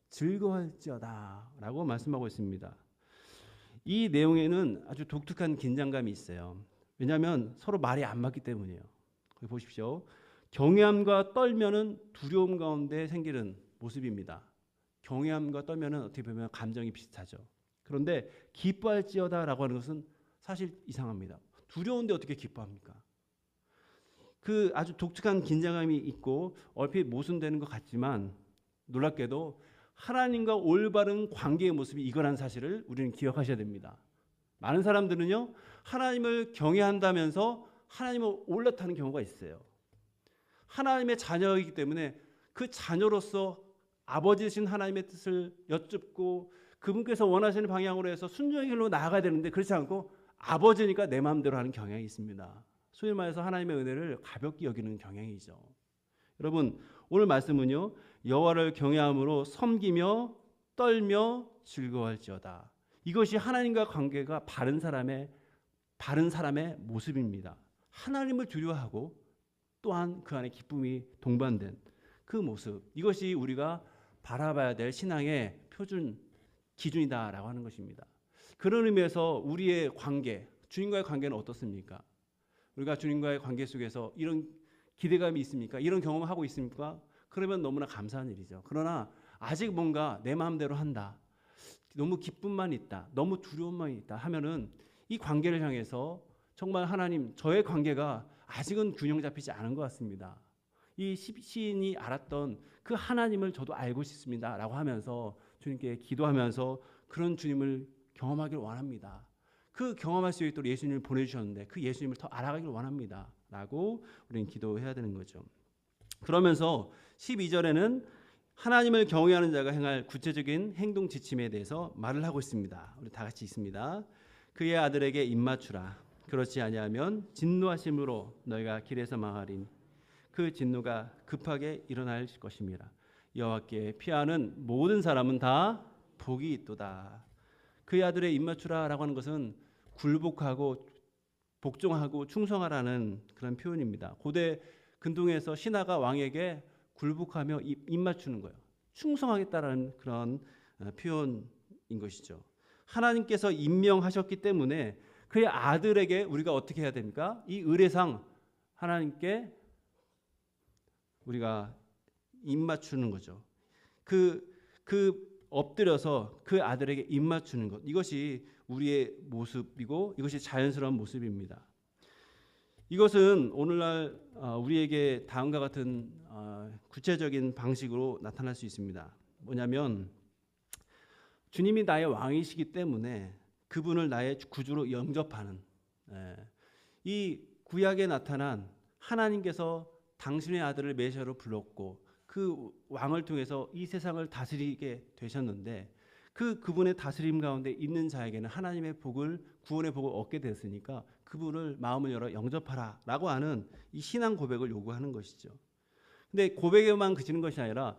즐거워할지어다 라고 말씀하고 있습니다. 이 내용에는 아주 독특한 긴장감이 있어요. 왜냐하면 서로 말이 안 맞기 때문이에요. 거기 보십시오. 경외함과 떨면은 두려움 가운데 생기는 모습입니다. 경외함과 떨면은 어떻게 보면 감정이 비슷하죠. 그런데 기뻐할지어다라고 하는 것은 사실 이상합니다. 두려운데 어떻게 기뻐합니까? 그 아주 독특한 긴장감이 있고 얼핏 모순되는 것 같지만 놀랍게도 하나님과 올바른 관계의 모습이 이거라는 사실을 우리는 기억하셔야 됩니다. 많은 사람들은요, 하나님을 경외한다면서 하나님을 올라타는 경우가 있어요. 하나님의 자녀이기 때문에 그 자녀로서 아버지 되신 하나님의 뜻을 여쭙고 그분께서 원하시는 방향으로 해서 순종의 길로 나아가야 되는데 그렇지 않고 아버지니까 내 마음대로 하는 경향이 있습니다. 소위 말해서 하나님의 은혜를 가볍게 여기는 경향이죠. 여러분, 오늘 말씀은요, 여호와를 경외함으로 섬기며 떨며 즐거워할지어다. 이것이 하나님과 관계가 바른 사람의 모습입니다. 하나님을 두려워하고 또한 그 안에 기쁨이 동반된 그 모습, 이것이 우리가 바라봐야 될 신앙의 표준 기준이다라고 하는 것입니다. 그런 의미에서 우리의 관계, 주님과의 관계는 어떻습니까? 우리가 주님과의 관계 속에서 이런 기대감이 있습니까? 이런 경험을 하고 있습니까? 그러면 너무나 감사한 일이죠. 그러나 아직 뭔가 내 마음대로 한다, 너무 기쁨만 있다, 너무 두려움만 있다 하면은 이 관계를 향해서 정말 하나님, 저의 관계가 아직은 균형 잡히지 않은 것 같습니다. 이 시인이 알았던 그 하나님을 저도 알고 싶습니다 라고 하면서 주님께 기도하면서 그런 주님을 경험하기를 원합니다. 그 경험할 수 있도록 예수님을 보내주셨는데 그 예수님을 더 알아가기를 원합니다 라고 우리는 기도해야 되는 거죠. 그러면서 12절에는 하나님을 경외하는 자가 행할 구체적인 행동 지침에 대해서 말을 하고 있습니다. 우리 다 같이 있습니다. 그의 아들에게 입맞추라. 그렇지 아니하면 진노하심으로 너희가 길에서 망하리니 그 진노가 급하게 일어날 것임이라. 여호와께 피하는 모든 사람은 다 복이 있도다. 그의 아들의 입맞추라라고 하는 것은 굴복하고 복종하고 충성하라는 그런 표현입니다. 고대 근동에서 신하가 왕에게 굴복하며 입맞추는 거예요. 충성하겠다라는 그런 표현인 것이죠. 하나님께서 임명하셨기 때문에 그의 아들에게 우리가 어떻게 해야 됩니까? 이 의례상 하나님께 우리가 입맞추는 거죠. 그 엎드려서 그 아들에게 입맞추는 것, 이것이 우리의 모습이고 이것이 자연스러운 모습입니다. 이것은 오늘날 우리에게 다음과 같은 구체적인 방식으로 나타날 수 있습니다. 뭐냐면 주님이 나의 왕이시기 때문에 그분을 나의 구주로 영접하는, 이 구약에 나타난 하나님께서 당신의 아들을 메시아로 불렀고 그 왕을 통해서 이 세상을 다스리게 되셨는데 그분의 다스림 가운데 있는 자에게는 하나님의 복을, 구원의 복을 얻게 됐으니까 그분을 마음을 열어 영접하라라고 하는 이 신앙 고백을 요구하는 것이죠. 근데 고백에만 그치는 것이 아니라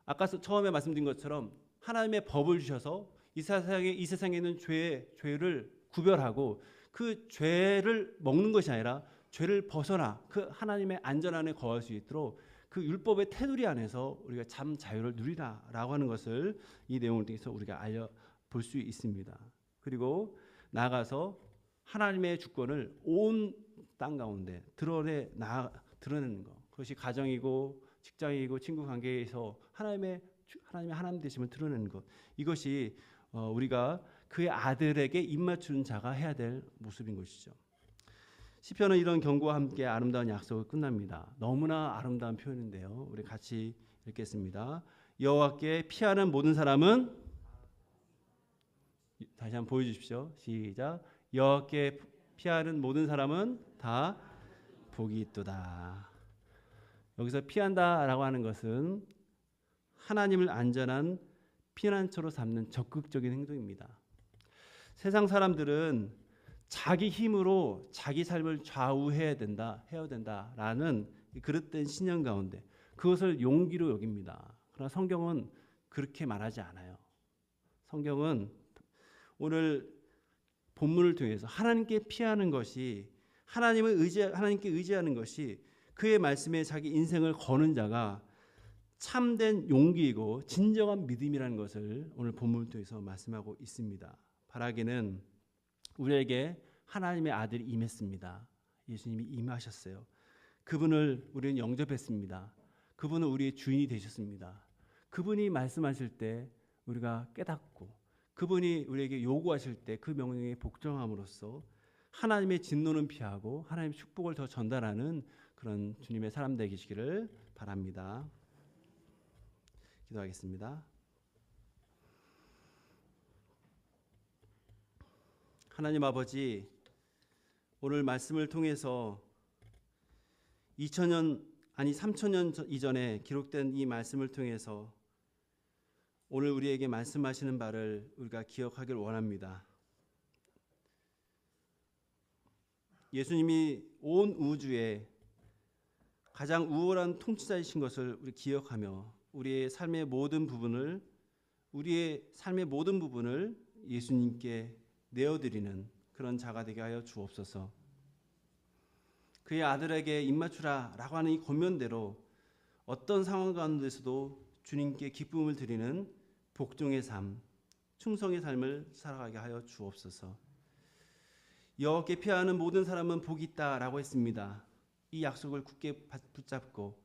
아까 처음에 말씀드린 것처럼 하나님의 법을 주셔서 이 세상에 있는 죄를 구별하고 그 죄를 먹는 것이 아니라 죄를 벗어나 그 하나님의 안전 안에 거할 수 있도록 그 율법의 테두리 안에서 우리가 참 자유를 누리라라고 하는 것을 이 내용을 통해서 우리가 알려볼 수 있습니다. 그리고 나아가서 하나님의 주권을 온 땅 가운데 드러내는 것, 그것이 가정이고 직장이고 친구 관계에서 하나님의 하나님 되심을 드러내는 것, 이것이 우리가 그의 아들에게 입맞추는 자가 해야 될 모습인 것이죠. 시편은 이런 경고와 함께 아름다운 약속을 끝납니다. 너무나 아름다운 표현인데요. 우리 같이 읽겠습니다. 여호와께 피하는 모든 사람은, 다시 한번 보여주십시오. 시작. 여호와께 피하는 모든 사람은 다 복이 있도다. 여기서 피한다라고 하는 것은 하나님을 안전한 피난처로 삼는 적극적인 행동입니다. 세상 사람들은 자기 힘으로 자기 삶을 좌우해야 된다라는 그릇된 신념 가운데 그것을 용기로 여깁니다. 그러나 성경은 그렇게 말하지 않아요. 성경은 오늘 본문을 통해서 하나님께 피하는 것이, 하나님께 의지하는 것이 그의 말씀에 자기 인생을 거는 자가 참된 용기이고 진정한 믿음이라는 것을 오늘 본문을 통해서 말씀하고 있습니다. 바라기는 우리에게 하나님의 아들이 임했습니다. 예수님이 임하셨어요. 그분을 우리는 영접했습니다. 그분은 우리의 주인이 되셨습니다. 그분이 말씀하실 때 우리가 깨닫고 그분이 우리에게 요구하실 때 그 명령에 복종함으로써 하나님의 진노는 피하고 하나님의 축복을 더 전달하는 그런 주님의 사람 되시기를 바랍니다. 기도하겠습니다. 하나님 아버지, 오늘 말씀을 통해서 2000년 아니 3000년 이전에 기록된 이 말씀을 통해서 오늘 우리에게 말씀하시는 바를 우리가 기억하길 원합니다. 예수님이 온 우주에 가장 우월한 통치자이신 것을 우리 기억하며 우리의 삶의 모든 부분을 예수님께 내어드리는 그런 자가 되게 하여 주옵소서. 그의 아들에게 입맞추라라고 하는 이 권면대로 어떤 상황 가운데서도 주님께 기쁨을 드리는 복종의 삶, 충성의 삶을 살아가게 하여 주옵소서. 여호와께 피하는 모든 사람은 복이 있다라고 했습니다. 이 약속을 굳게 붙잡고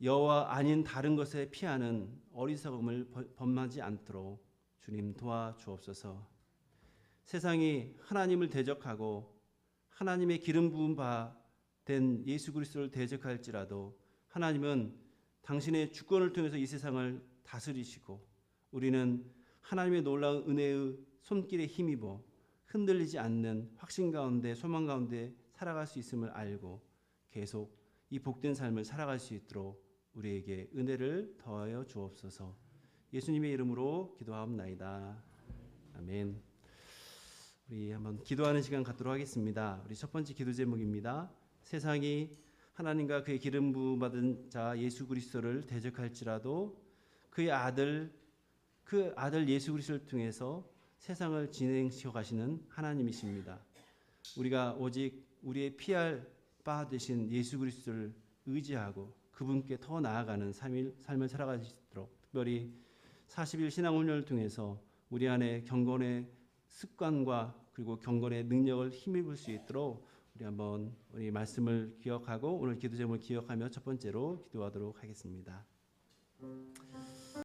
여호와 아닌 다른 것에 피하는 어리석음을 범하지 않도록 주님 도와주옵소서. 세상이 하나님을 대적하고 하나님의 기름 부은 바 된 예수 그리스도를 대적할지라도 하나님은 당신의 주권을 통해서 이 세상을 다스리시고 우리는 하나님의 놀라운 은혜의 손길에 힘입어 흔들리지 않는 확신 가운데 소망 가운데 살아갈 수 있음을 알고 계속 이 복된 삶을 살아갈 수 있도록 우리에게 은혜를 더하여 주옵소서. 예수님의 이름으로 기도하옵나이다. 아멘. 우리 한번 기도하는 시간 갖도록 하겠습니다. 우리 첫 번째 기도 제목입니다. 세상이 하나님과 그의 기름 부음 받은 자 예수 그리스도를 대적할지라도 그 아들 예수 그리스도를 통해서 세상을 진행시켜 가시는 하나님이십니다. 우리가 오직 우리의 피할 바 되신 예수 그리스도를 의지하고 그분께 더 나아가는 삶을 살아갈 수 있도록 특별히 40일 신앙훈련을 통해서 우리 안에 경건의 습관과 그리고 경건의 능력을 힘입을 수 있도록 우리 한번 우리 말씀을 기억하고 오늘 기도 제목을 기억하며 첫 번째로 기도하도록 하겠습니다.